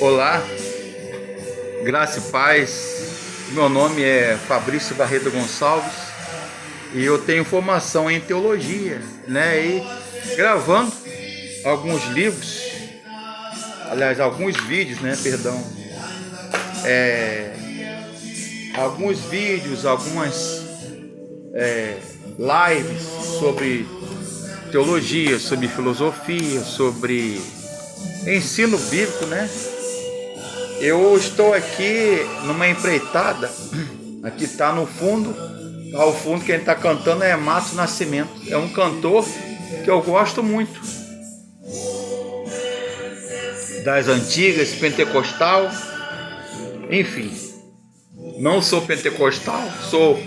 Olá, graça e paz. Meu nome é Fabrício Barreto Gonçalves e eu tenho formação em teologia, né? E gravando alguns livros, aliás, alguns vídeos, né? Perdão, alguns vídeos, algumas lives sobre teologia, sobre filosofia, sobre ensino bíblico, né? Eu estou aqui numa empreitada, aqui está no fundo, ao fundo quem está cantando é Márcio Nascimento, é um cantor que eu gosto muito, das antigas, pentecostal, enfim, não sou pentecostal, sou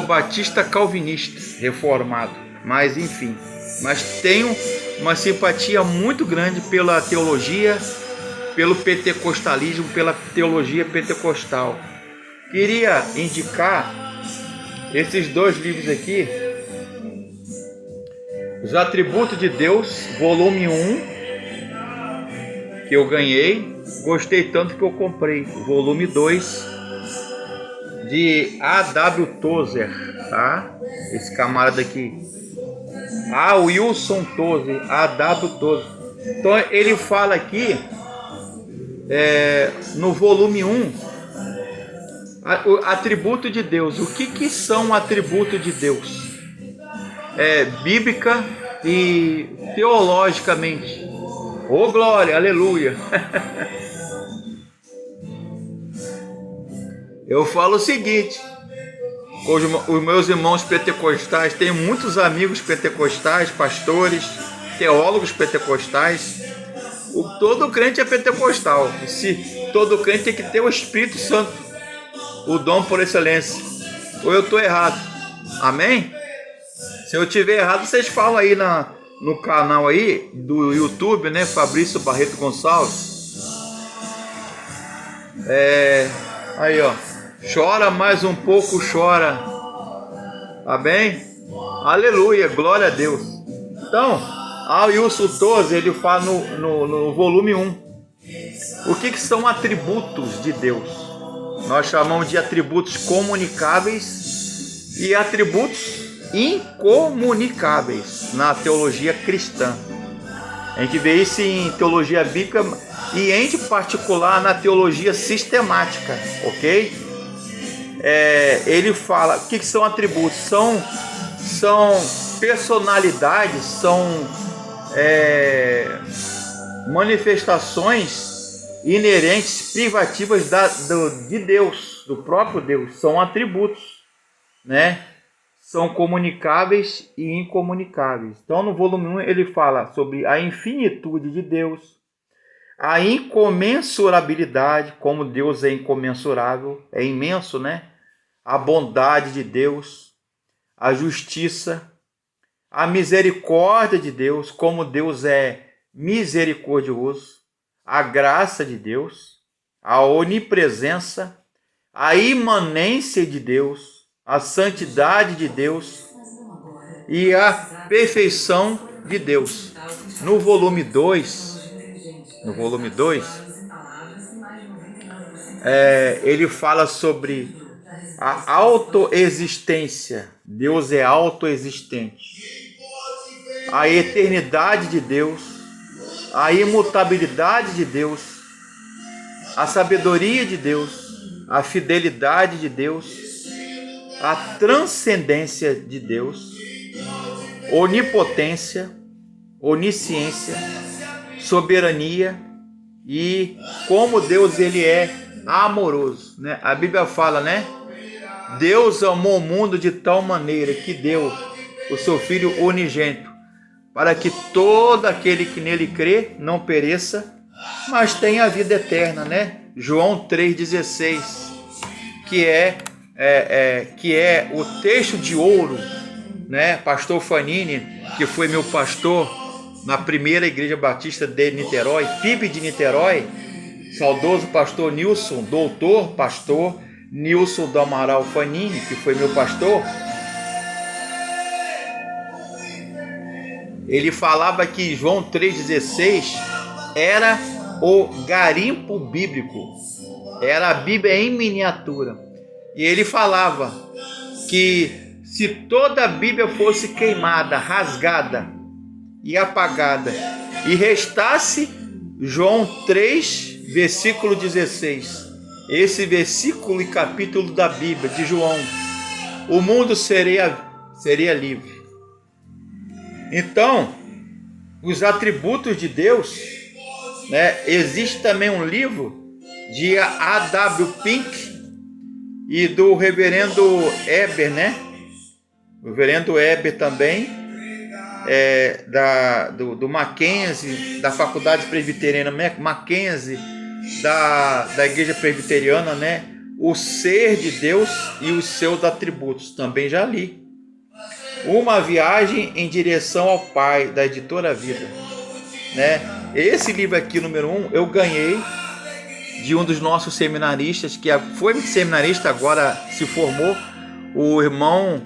batista calvinista, reformado, mas enfim, mas tenho uma simpatia muito grande pela teologia, pelo pentecostalismo, pela teologia pentecostal. Queria indicar esses dois livros aqui, Os Atributos de Deus, volume 1, que eu ganhei, gostei tanto que eu comprei, volume 2, de A.W. Tozer, tá? Esse camarada aqui, Wilson Tozer, A.W. Tozer. Então ele fala aqui, no volume 1, atributo de Deus. O que são atributos de Deus? Bíblica e teologicamente. Oh glória, aleluia. Eu falo o seguinte, os meus irmãos pentecostais, tenho muitos amigos pentecostais, pastores, teólogos pentecostais. Todo crente é pentecostal. Todo crente tem que ter o Espírito Santo, o dom por excelência. Ou eu estou errado? Amém? Se eu estiver errado, vocês falam aí no canal aí do YouTube, né? Fabrício Barreto Gonçalves. Aí, ó. Chora mais um pouco, chora. Amém? Aleluia, glória a Deus. Então, Wilson Tozer, ele fala no volume 1. O que são atributos de Deus? Nós chamamos de atributos comunicáveis e atributos incomunicáveis na teologia cristã. A gente vê isso em teologia bíblica e em particular na teologia sistemática, ok? Ele fala, o que são atributos? São personalidades, são manifestações inerentes, privativas de Deus, do próprio Deus. São atributos, né? São comunicáveis e incomunicáveis. Então, no volume 1, ele fala sobre a infinitude de Deus, a incomensurabilidade, como Deus é incomensurável, é imenso, né? A bondade de Deus, a justiça, a misericórdia de Deus, como Deus é misericordioso, a graça de Deus, a onipresença, a imanência de Deus, a santidade de Deus e a perfeição de Deus. No volume 2, ele fala sobre a autoexistência. Deus é autoexistente. A eternidade de Deus, a imutabilidade de Deus, a sabedoria de Deus, a fidelidade de Deus, a transcendência de Deus, onipotência, onisciência, soberania e como Deus ele é amoroso, né? A Bíblia fala, né? Deus amou o mundo de tal maneira que deu o seu Filho unigênito, para que todo aquele que nele crê não pereça, mas tenha a vida eterna, né? João 3,16, que é o texto de ouro, né? Pastor Fanini, que foi meu pastor na primeira igreja batista de Niterói, PIB de Niterói, saudoso pastor Nilson, doutor pastor Nilson do Amaral Fanini, que foi meu pastor. ele falava que João 3,16 era o garimpo bíblico, era a Bíblia em miniatura. E ele falava que se toda a Bíblia fosse queimada, rasgada e apagada, e restasse João 3, versículo 16, esse versículo e capítulo da Bíblia de João, o mundo seria livre. Então, os atributos de Deus, né? Existe também um livro de A.W. Pink e do reverendo Eber, né? O reverendo Eber também, do Mackenzie, da Faculdade Presbiteriana Mackenzie, da Igreja Presbiteriana, né? O Ser de Deus e os seus atributos, também já li. Uma Viagem em Direção ao Pai, da Editora Vida, né? Esse livro aqui, número 1, eu ganhei de um dos nossos seminaristas, que foi seminarista, agora se formou, o irmão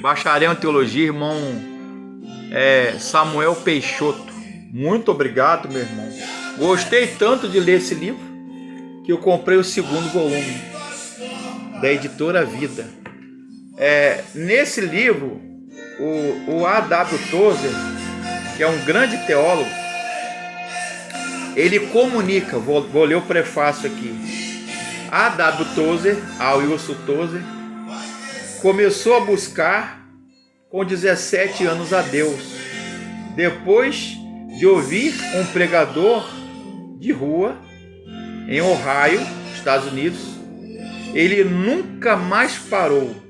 bacharel em teologia, irmão Samuel Peixoto. Muito obrigado, meu irmão. Gostei tanto de ler esse livro que eu comprei o segundo volume da Editora Vida. Nesse livro, o A.W. Tozer, que é um grande teólogo, ele comunica, vou ler o prefácio aqui. A.W. Tozer, Wilson Tozer, começou a buscar com 17 anos a Deus, depois de ouvir um pregador de rua em Ohio, Estados Unidos. Ele nunca mais parou.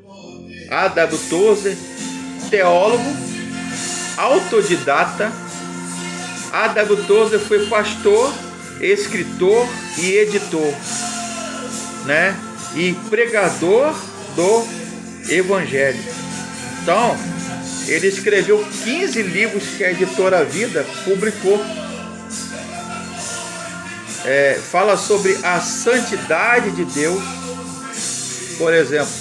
A.W. Tozer, teólogo, autodidata. A.W. Tozer foi pastor, escritor e editor, né? E pregador do Evangelho. Então, ele escreveu 15 livros que a Editora Vida publicou. Fala sobre a santidade de Deus. Por exemplo,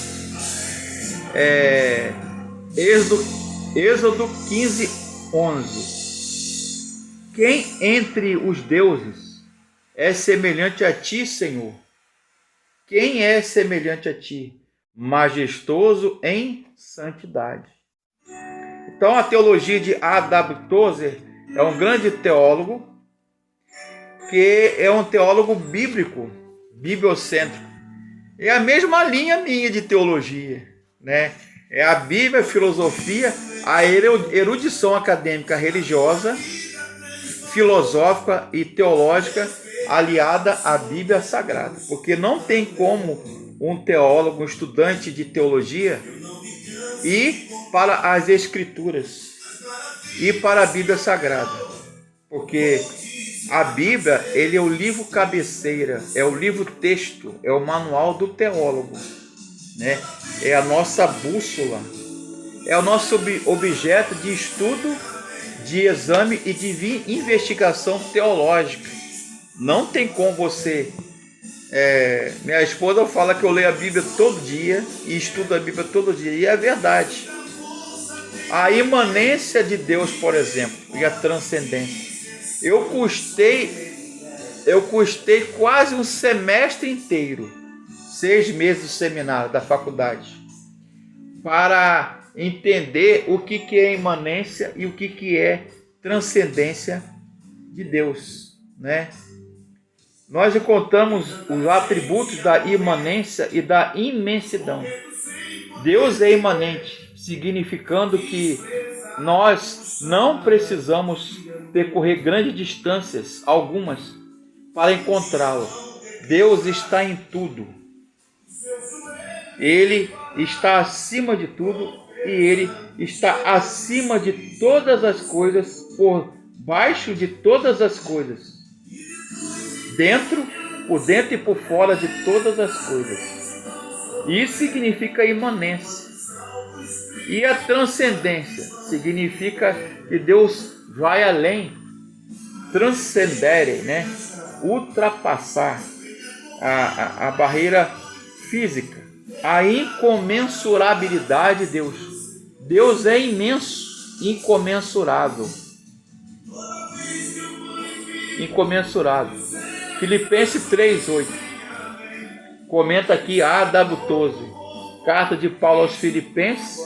Êxodo 15, 11. Quem entre os deuses é semelhante a ti, Senhor? Quem é semelhante a ti? Majestoso em santidade. Então, a teologia de A.W. Tozer é um grande teólogo, que é um teólogo bíblico, bibliocêntrico. É a mesma linha minha de teologia, né? É a Bíblia, a filosofia, a erudição acadêmica religiosa, filosófica e teológica aliada à Bíblia Sagrada. Porque não tem como um teólogo, um estudante de teologia, ir para as Escrituras, ir para a Bíblia Sagrada. Porque a Bíblia, ele é o livro cabeceira, é o livro texto, é o manual do teólogo, né? É a nossa bússola, é o nosso objeto de estudo, de exame e de investigação teológica. Não tem como você... minha esposa fala que eu leio a Bíblia todo dia e estudo a Bíblia todo dia, e é verdade. A imanência de Deus, por exemplo, e a transcendência. Eu custei quase um semestre inteiro, 6 meses de seminário da faculdade, para entender o que é imanência e o que é transcendência de Deus, né? Nós encontramos os atributos da imanência e da imensidão. Deus é imanente, significando que nós não precisamos percorrer grandes distâncias, algumas, para encontrá-lo. Deus está em tudo. Ele está acima de tudo e Ele está acima de todas as coisas, por baixo de todas as coisas, por dentro e por fora de todas as coisas. Isso significa imanência. E a transcendência significa que Deus vai além, transcendere, né? Ultrapassar a barreira física, a incomensurabilidade de Deus. Deus é imenso, incomensurável. Incomensurável. Filipenses 3:8. Comenta aqui A.W. Tozer. Carta de Paulo aos Filipenses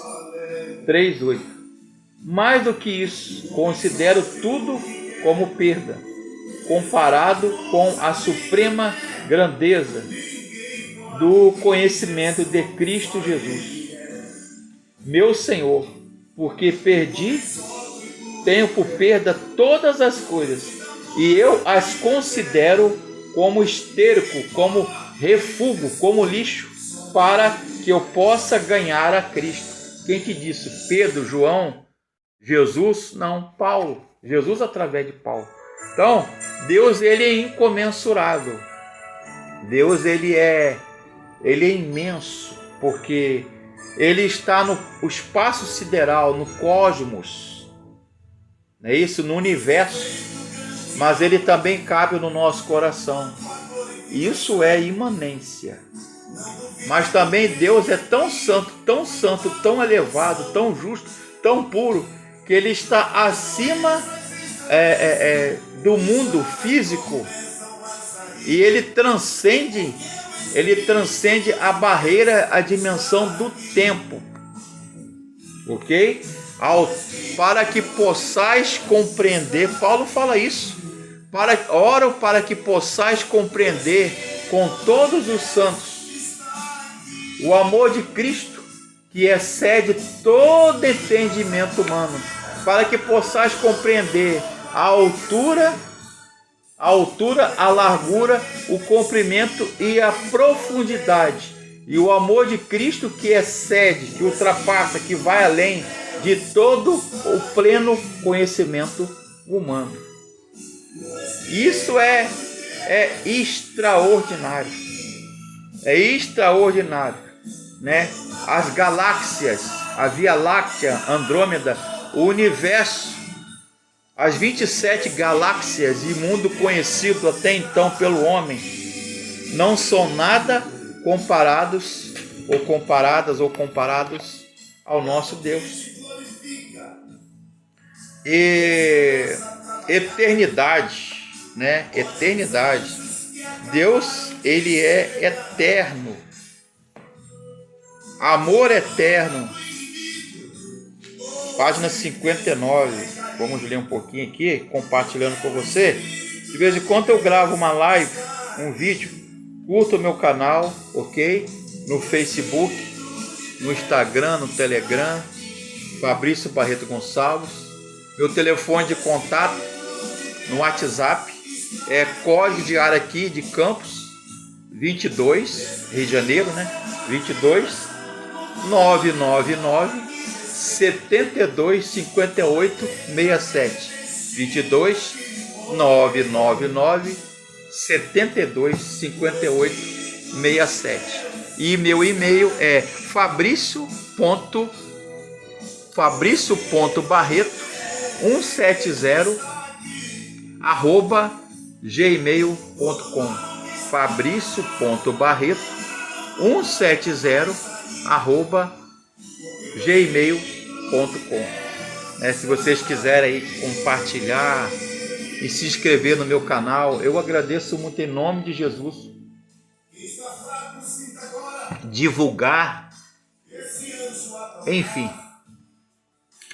3:8. Mais do que isso, considero tudo como perda, comparado com a suprema grandeza do conhecimento de Cristo Jesus, meu Senhor, porque tenho por perda todas as coisas, e eu as considero como esterco, como refúgio, como lixo, para que eu possa ganhar a Cristo. Quem que disse? Pedro, João, Jesus? Não, Paulo. Jesus através de Paulo. Então, Deus, ele é incomensurável. Deus, ele é imenso, porque ele está no espaço sideral, no cosmos, não é isso? No universo, mas ele também cabe no nosso coração. Isso é imanência. Mas também Deus é tão santo, tão elevado, tão justo, tão puro, que ele está acima do mundo físico, e ele transcende a barreira, a dimensão do tempo, ok? Para que possais compreender, Paulo fala isso, oro para que possais compreender com todos os santos o amor de Cristo, que excede todo entendimento humano, para que possais compreender a altura, a largura, o comprimento e a profundidade, e o amor de Cristo que excede, que ultrapassa, que vai além de todo o pleno conhecimento humano. Isso é extraordinário. É extraordinário, né? As galáxias, a Via Láctea, Andrômeda, o universo, as 27 galáxias e mundo conhecido até então pelo homem, não são nada comparados ao nosso Deus. E eternidade, né? Eternidade. Deus, ele é eterno. Amor eterno. Página 59. Vamos ler um pouquinho aqui, compartilhando com você. De vez em quando eu gravo uma live, um vídeo. Curta o meu canal, ok? No Facebook, no Instagram, no Telegram. Fabrício Barreto Gonçalves. Meu telefone de contato no WhatsApp é código de área aqui de Campos 22, Rio de Janeiro, né? 22 999 72 58 67. 22 999 72 58 67. E meu e-mail é fabricio.barreto170@gmail.com. fabricio.barreto170@gmail.com. Se vocês quiserem aí compartilhar e se inscrever no meu canal, eu agradeço muito em nome de Jesus. Divulgar, enfim,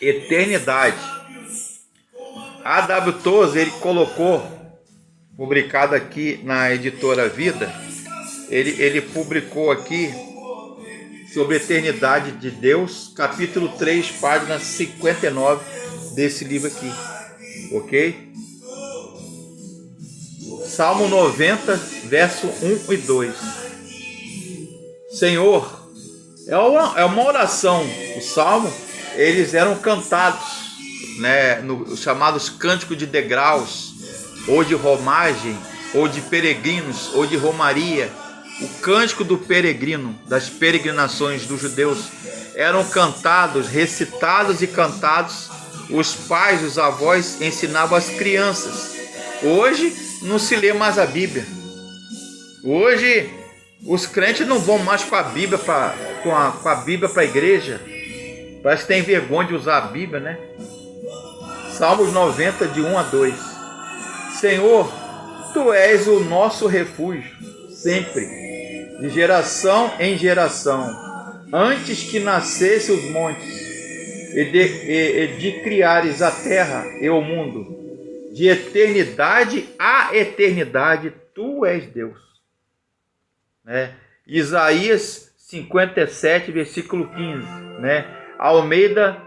eternidade. A.W. Tozer, ele colocou, publicado aqui na editora Vida, ele publicou aqui sobre a eternidade de Deus, capítulo 3, página 59 desse livro aqui, ok? Salmo 90, verso 1 e 2. Senhor, é uma oração. O salmo, eles eram cantados, né, nos chamados cânticos de degraus, ou de romagem, ou de peregrinos, ou de romaria. O cântico do peregrino, das peregrinações dos judeus, eram cantados, recitados e cantados. Os pais, os avós ensinavam as crianças. Hoje não se lê mais a Bíblia. Hoje os crentes não vão mais com a Bíblia para a igreja Parece que tem vergonha de usar a Bíblia, né? Salmos 90, de 1 a 2. Senhor, Tu és o nosso refúgio, sempre, de geração em geração, antes que nascesse os montes, e de criares a terra e o mundo, de eternidade a eternidade, Tu és Deus. Isaías 57, versículo 15, Almeida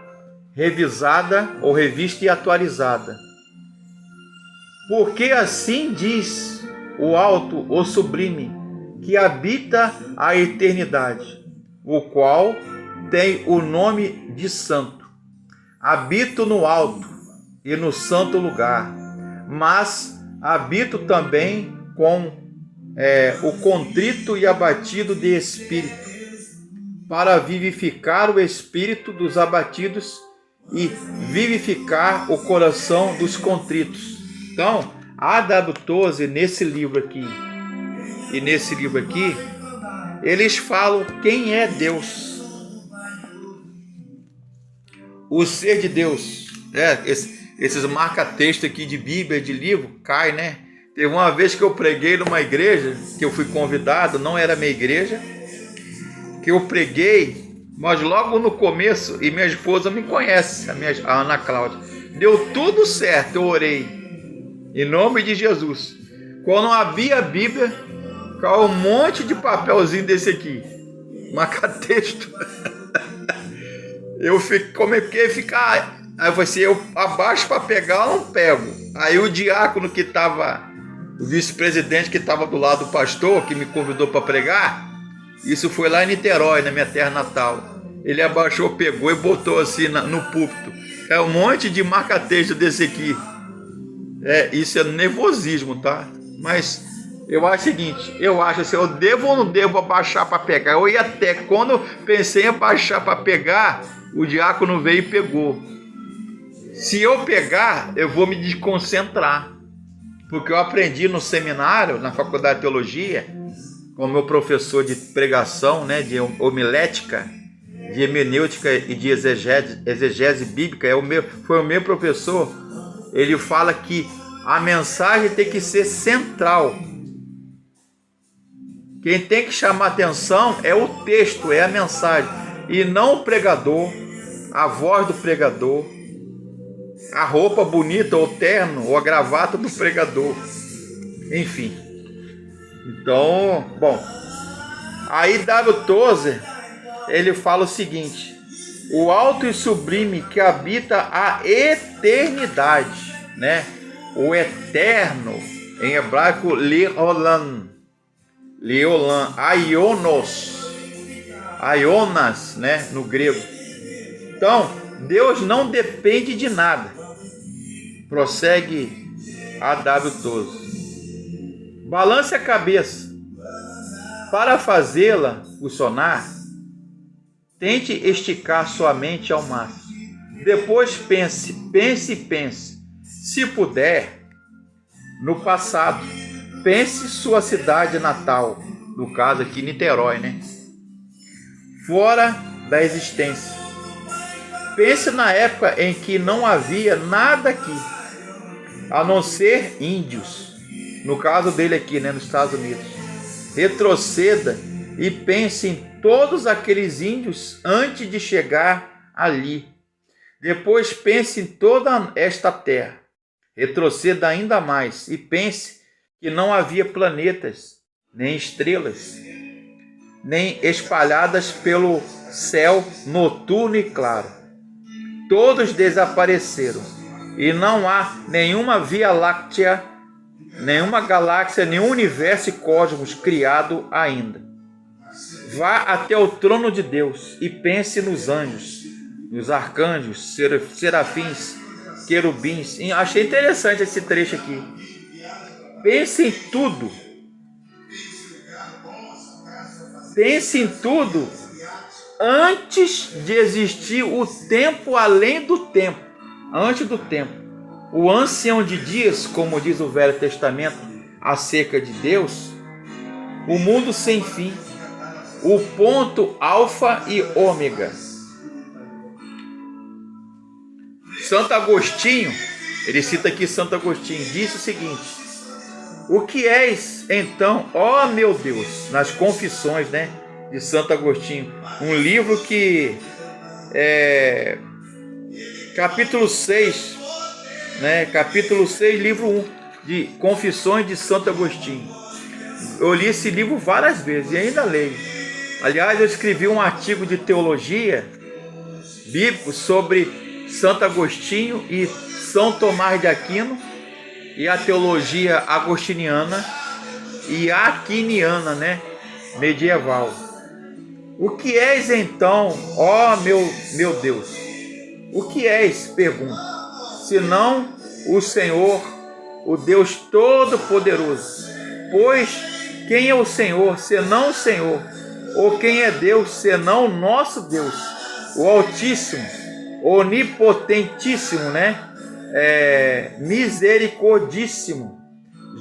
revisada ou revista e atualizada. Porque assim diz o alto, o sublime, que habita a eternidade, o qual tem o nome de santo. Habito no alto e no santo lugar, mas habito também com o contrito e abatido de espírito, para vivificar o espírito dos abatidos e vivificar o coração dos contritos. Então, A.W. Tozer, nesse livro aqui e nesse livro aqui, eles falam quem é Deus. O ser de Deus. Esses marca-texto aqui de Bíblia, de livro, cai, né? Teve uma vez que eu preguei numa igreja, que eu fui convidado, não era minha igreja, que eu preguei, mas logo no começo, e minha esposa me conhece, a Ana Cláudia, deu tudo certo, eu orei, em nome de Jesus. Quando havia a Bíblia, caiu um monte de papelzinho desse aqui, marca-texto. Eu fiquei ficar. Aí eu falei assim, eu abaixo para pegar, eu não pego. Aí o diácono que estava, o vice-presidente que estava do lado do pastor, que me convidou para pregar, isso foi lá em Niterói, na minha terra natal. Ele abaixou, pegou e botou assim no púlpito. É um monte de marca-texto desse aqui. Isso é nervosismo, tá? Mas eu acho o seguinte, eu acho assim, eu devo ou não devo abaixar para pegar? Eu ia até, quando eu pensei em abaixar para pegar, o diácono veio e pegou. Se eu pegar, eu vou me desconcentrar. Porque eu aprendi no seminário, na faculdade de teologia, com o meu professor de pregação, de homilética, de hermenêutica e de exegese bíblica, foi o meu professor. Ele fala que a mensagem tem que ser central. Quem tem que chamar atenção é o texto, é a mensagem, e não o pregador, a voz do pregador, a roupa bonita, ou terno, ou a gravata do pregador, enfim. Então, bom, aí W. Tozer, ele fala o seguinte: o alto e sublime que habita a eternidade, o eterno, em hebraico Leolam, Aionas, no grego. Então, Deus não depende de nada. Prossegue A.W. Tozer. Balance a cabeça. Para fazê-la funcionar, tente esticar sua mente ao máximo. Depois pense. Se puder, no passado. Pense sua cidade natal, no caso aqui Niterói, fora da existência. Pense na época em que não havia nada aqui, a não ser índios, no caso dele aqui, nos Estados Unidos. Retroceda e pense em todos aqueles índios antes de chegar ali. Depois pense em toda esta terra. Retroceda ainda mais e pense que não havia planetas, nem estrelas, nem espalhadas pelo céu noturno e claro. Todos desapareceram e não há nenhuma Via Láctea, nenhuma galáxia, nenhum universo e cosmos criado ainda. Vá até o trono de Deus e pense nos anjos, nos arcanjos, serafins, querubins. Achei interessante esse trecho aqui. Pense em tudo. Pense em tudo antes de existir o tempo além do tempo. Antes do tempo. O ancião de dias, como diz o Velho Testamento acerca de Deus, o mundo sem fim, o ponto alfa e ômega, Santo Agostinho, ele cita aqui Santo Agostinho, disse o seguinte: o que és então, ó meu Deus, nas Confissões, né, de Santo Agostinho, um livro que capítulo 6, né, capítulo 6, livro 1 de Confissões de Santo Agostinho. Eu li esse livro várias vezes e ainda leio. Aliás, eu escrevi um artigo de teologia bíblico sobre Santo Agostinho e São Tomás de Aquino e a teologia agostiniana e aquiniana, né, medieval. O que és então, ó meu Deus? O que és, pergunta, senão o Senhor, o Deus Todo-Poderoso? Pois quem é o Senhor, senão o Senhor? Ou quem é Deus, senão o nosso Deus? O Altíssimo, Onipotentíssimo, né? Misericordíssimo,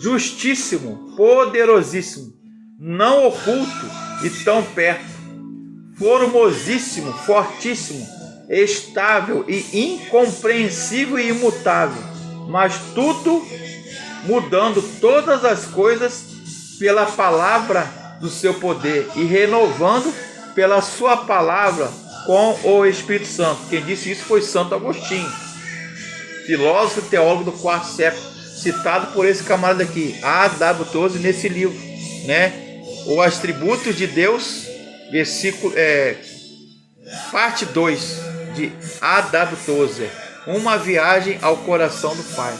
Justíssimo, Poderosíssimo, não oculto e tão perto, formosíssimo, fortíssimo, estável e incompreensível e imutável, mas tudo mudando todas as coisas pela palavra do seu poder e renovando pela sua palavra com o Espírito Santo. Quem disse isso foi Santo Agostinho, filósofo e teólogo do quarto século, citado por esse camarada aqui, A.W. Tozer, nesse livro, né? Os Atributos de Deus, versículo, parte 2 de A.W. Tozer, Uma Viagem ao Coração do Pai.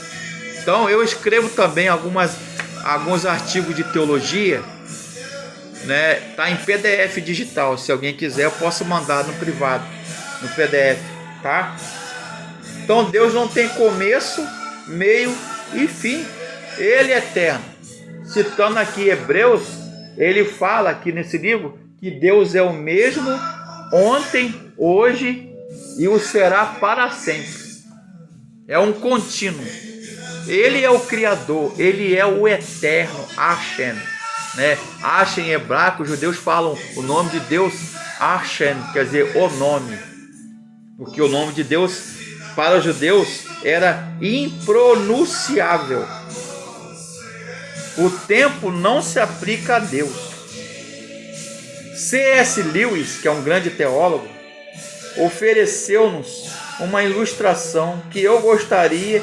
Então eu escrevo também alguns artigos de teologia, né? Tá em PDF digital. Se alguém quiser, eu posso mandar no privado, no PDF, tá? Então Deus não tem começo, meio e fim. Ele é eterno. Citando aqui Hebreus, ele fala aqui nesse livro que Deus é o mesmo ontem, hoje e o será para sempre. É um contínuo. Ele é o Criador, ele é o eterno, Hashem, né? Hashem em hebraico, os judeus falam o nome de Deus, Hashem, quer dizer o nome, porque o nome de Deus para os judeus era impronunciável. O tempo não se aplica a Deus. C.S. Lewis, que é um grande teólogo, ofereceu-nos uma ilustração que eu gostaria